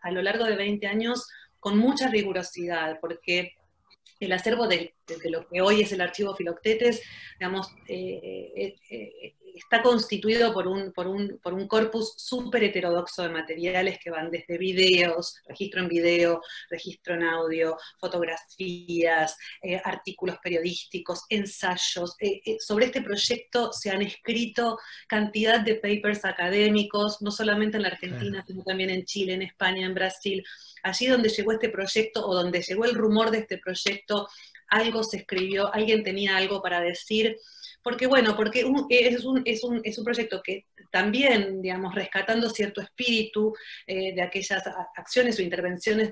a lo largo de 20 años con mucha rigurosidad, porque el acervo de lo que hoy es el archivo Filoctetes, digamos, está constituido por un corpus súper heterodoxo de materiales que van desde videos, registro en video, registro en audio, fotografías, artículos periodísticos, ensayos. Sobre este proyecto se han escrito cantidad de papers académicos, no solamente en la Argentina, sino también en Chile, en España, en Brasil. Allí donde llegó este proyecto, o donde llegó el rumor de este proyecto, algo se escribió, alguien tenía algo para decir, porque bueno, porque es un proyecto que también, digamos, rescatando cierto espíritu de aquellas acciones o intervenciones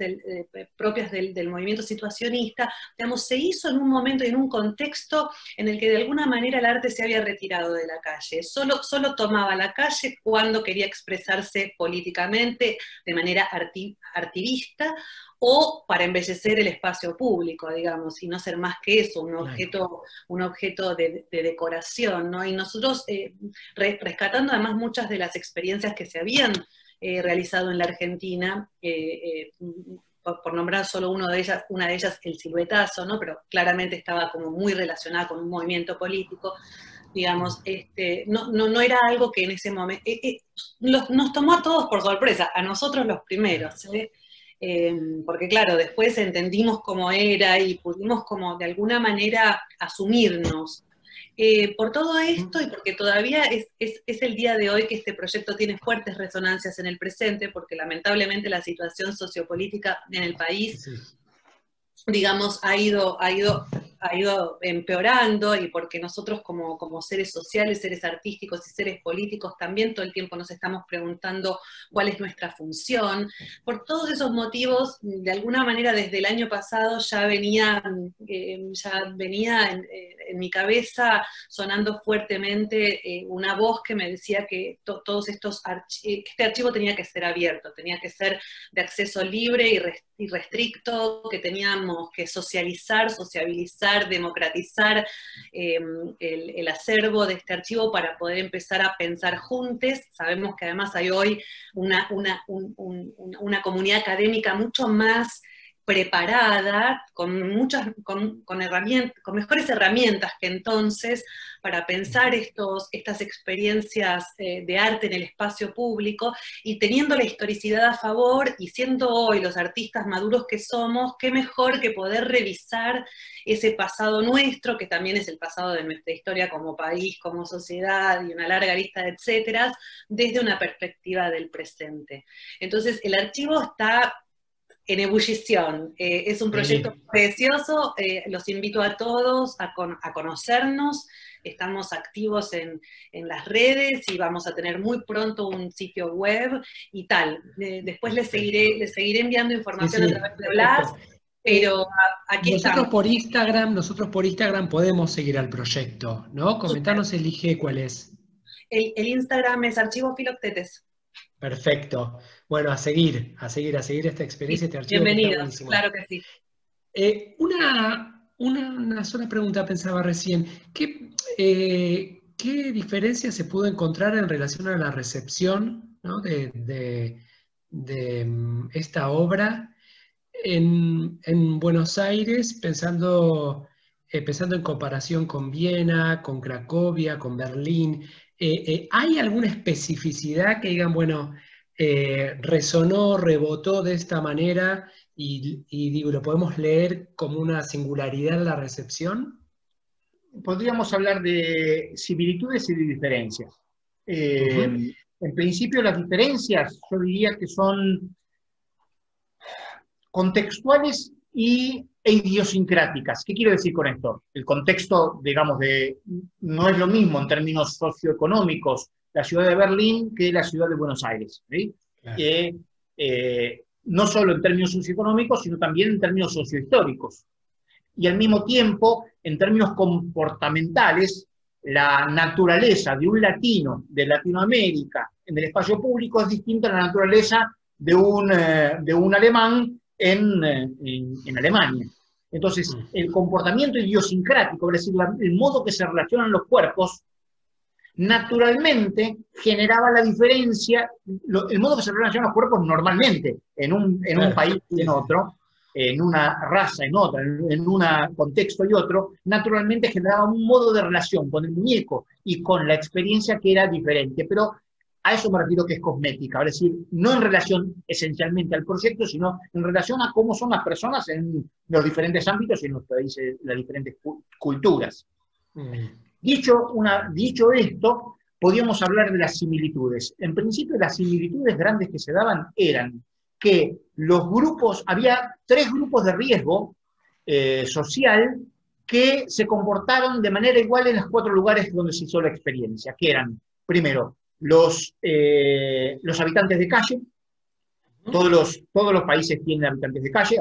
propias del movimiento situacionista, digamos, se hizo en un momento y en un contexto en el que de alguna manera el arte se había retirado de la calle, solo tomaba la calle cuando quería expresarse políticamente de manera artivista, o para embellecer el espacio público, digamos, y no ser más que eso, un objeto de decoración, ¿no? Y nosotros, rescatando además muchas de las experiencias que se habían realizado en la Argentina, por nombrar solo una de ellas, el siluetazo, ¿no? Pero claramente estaba como muy relacionada con un movimiento político, digamos, no era algo que en ese momento, nos tomó a todos por sorpresa, a nosotros los primeros, porque claro, después entendimos cómo era y pudimos como de alguna manera asumirnos. Por todo esto y porque todavía es el día de hoy que este proyecto tiene fuertes resonancias en el presente, porque lamentablemente la situación sociopolítica en el país, digamos, ha ido empeorando, y porque nosotros como seres sociales, seres artísticos y seres políticos también todo el tiempo nos estamos preguntando cuál es nuestra función. Por todos esos motivos, de alguna manera desde el año pasado ya venía en mi cabeza sonando fuertemente una voz que me decía que que este archivo tenía que ser abierto, tenía que ser de acceso libre y restricto, que teníamos que sociabilizar, democratizar el acervo de este archivo para poder empezar a pensar juntos. Sabemos que además hay hoy una comunidad académica mucho más preparada, con mejores herramientas que entonces, para pensar estas experiencias de arte en el espacio público, y teniendo la historicidad a favor, y siendo hoy los artistas maduros que somos, qué mejor que poder revisar ese pasado nuestro, que también es el pasado de nuestra historia como país, como sociedad, y una larga lista de etcéteras, desde una perspectiva del presente. Entonces, el archivo está en ebullición. Es un proyecto precioso, los invito a todos a conocernos, estamos activos en las redes y vamos a tener muy pronto un sitio web y tal. Después les seguiré enviando información a través de Blas, pero aquí estamos. Nosotros por Instagram podemos seguir al proyecto, ¿no? Comentanos el IG cuál es. El Instagram es Archivo Filoctetes. Perfecto. Bueno, a seguir esta experiencia, este archivo que está Bienvenidos, buenísimo. claro que sí. Una sola pregunta pensaba recién. ¿Qué diferencia se pudo encontrar en relación a la recepción, ¿no? de esta obra en Buenos Aires, pensando en comparación con Viena, con Cracovia, con Berlín? ¿Hay alguna especificidad que digan, bueno, resonó, rebotó de esta manera y digo, lo podemos leer como una singularidad en la recepción? Podríamos hablar de similitudes y de diferencias. En principio, las diferencias yo diría que son contextuales e idiosincráticas. ¿Qué quiero decir con esto? El contexto, digamos, no es lo mismo en términos socioeconómicos la ciudad de Berlín que la ciudad de Buenos Aires, ¿sí? Claro. No solo en términos socioeconómicos, sino también en términos sociohistóricos. Y al mismo tiempo, en términos comportamentales, la naturaleza de un latino de Latinoamérica en el espacio público es distinta a la naturaleza de un alemán en Alemania. Entonces, el comportamiento idiosincrático, es decir, el modo que se relacionan los cuerpos, naturalmente generaba la diferencia, el modo que se relacionan los cuerpos normalmente, en un país y en otro, en una raza, en otra, en un contexto y otro, naturalmente generaba un modo de relación con el muñeco y con la experiencia que era diferente. Pero a eso me refiero que es cosmética, es decir, no en relación esencialmente al proyecto, sino en relación a cómo son las personas en los diferentes ámbitos y en los países, las diferentes culturas. Dicho esto, podíamos hablar de las similitudes. En principio, las similitudes grandes que se daban eran que los grupos, había 3 grupos de riesgo social que se comportaron de manera igual en los 4 lugares donde se hizo la experiencia, que eran, primero, los habitantes de calle. Todos los países tienen habitantes de calle,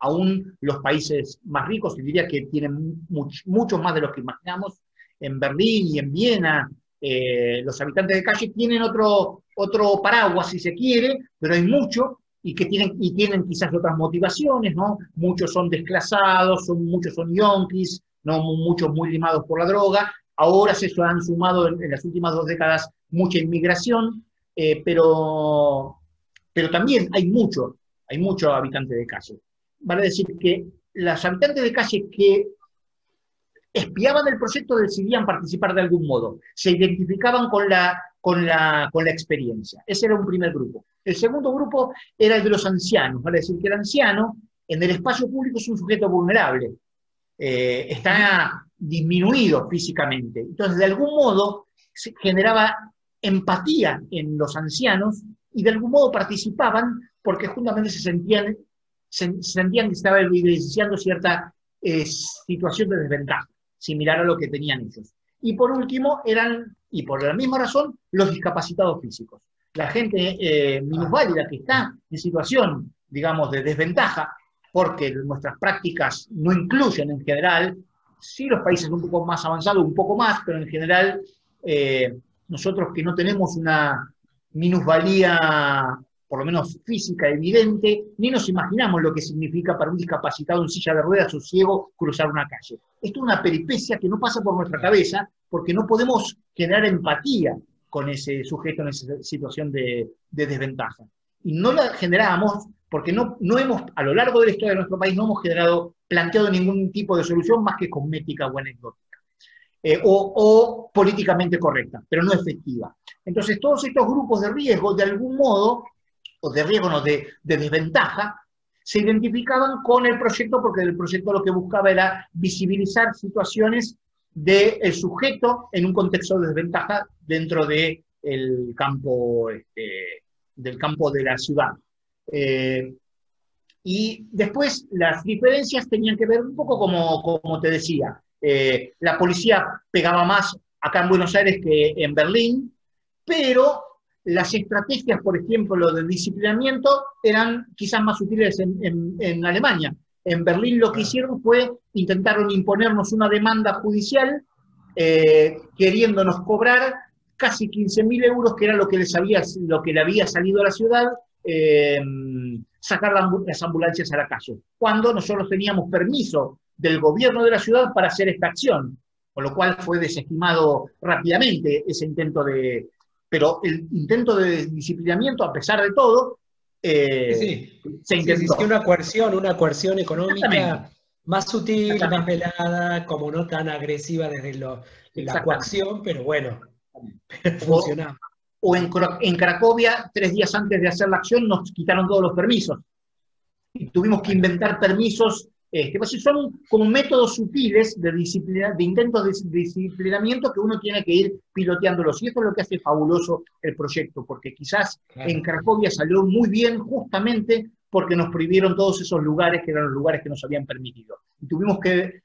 aún los países más ricos, yo diría que tienen muchos más de los que imaginamos. En Berlín y en Viena, los habitantes de calle tienen otro paraguas, si se quiere, pero hay mucho, y tienen quizás otras motivaciones, ¿no? Muchos son desclasados, muchos son yonkis, ¿no? Muchos muy limados por la droga. Ahora se han sumado en las últimas 2 décadas mucha inmigración, pero también hay mucho habitante de calle. Vale decir que los habitantes de calle que espiaban el proyecto decidían participar de algún modo, se identificaban con la experiencia. Ese era un primer grupo. El segundo grupo era el de los ancianos, vale decir que el anciano en el espacio público es un sujeto vulnerable, está disminuido físicamente. Entonces, de algún modo, se generaba empatía en los ancianos y de algún modo participaban porque justamente se sentían que estaba evidenciando cierta situación de desventaja, similar a lo que tenían ellos. Y por último, y por la misma razón, los discapacitados físicos. La gente minusválida que está en situación, digamos, de desventaja, porque nuestras prácticas no incluyen en general, sí los países un poco más avanzados, un poco más, pero en general nosotros que no tenemos una minusvalía, por lo menos física, evidente, ni nos imaginamos lo que significa para un discapacitado en silla de ruedas o ciego cruzar una calle. Esto es una peripecia que no pasa por nuestra cabeza porque no podemos generar empatía con ese sujeto en esa situación de desventaja. Y no la generamos porque no hemos, a lo largo de la historia de nuestro país, no hemos planteado ningún tipo de solución más que cosmética o anecdótica. O políticamente correcta, pero no efectiva. Entonces, todos estos grupos de riesgo, de algún modo, o de riesgo, no, de desventaja, se identificaban con el proyecto porque el proyecto lo que buscaba era visibilizar situaciones del sujeto en un contexto de desventaja dentro del campo de la ciudad. Y después las diferencias tenían que ver un poco como te decía. La policía pegaba más acá en Buenos Aires que en Berlín, pero las estrategias, por ejemplo, lo del disciplinamiento, eran quizás más útiles en Alemania. En Berlín lo que hicieron fue, intentaron imponernos una demanda judicial, queriéndonos cobrar casi 15.000 euros, que era lo que le había salido a la ciudad, sacar las ambulancias a la calle, cuando nosotros teníamos permiso del gobierno de la ciudad para hacer esta acción, con lo cual fue desestimado rápidamente ese intento pero el intento de disciplinamiento, a pesar de todo, se intentó. Sí, una coerción económica más sutil, más velada, como no tan agresiva desde la coacción, pero bueno, funcionaba. O en Cracovia, 3 días antes de hacer la acción, nos quitaron todos los permisos. Y tuvimos que inventar permisos. Son como métodos sutiles de intentos de disciplinamiento que uno tiene que ir piloteándolos. Y esto es lo que hace fabuloso el proyecto, porque quizás en Cracovia salió muy bien justamente porque nos prohibieron todos esos lugares que eran los lugares que nos habían permitido. Y tuvimos que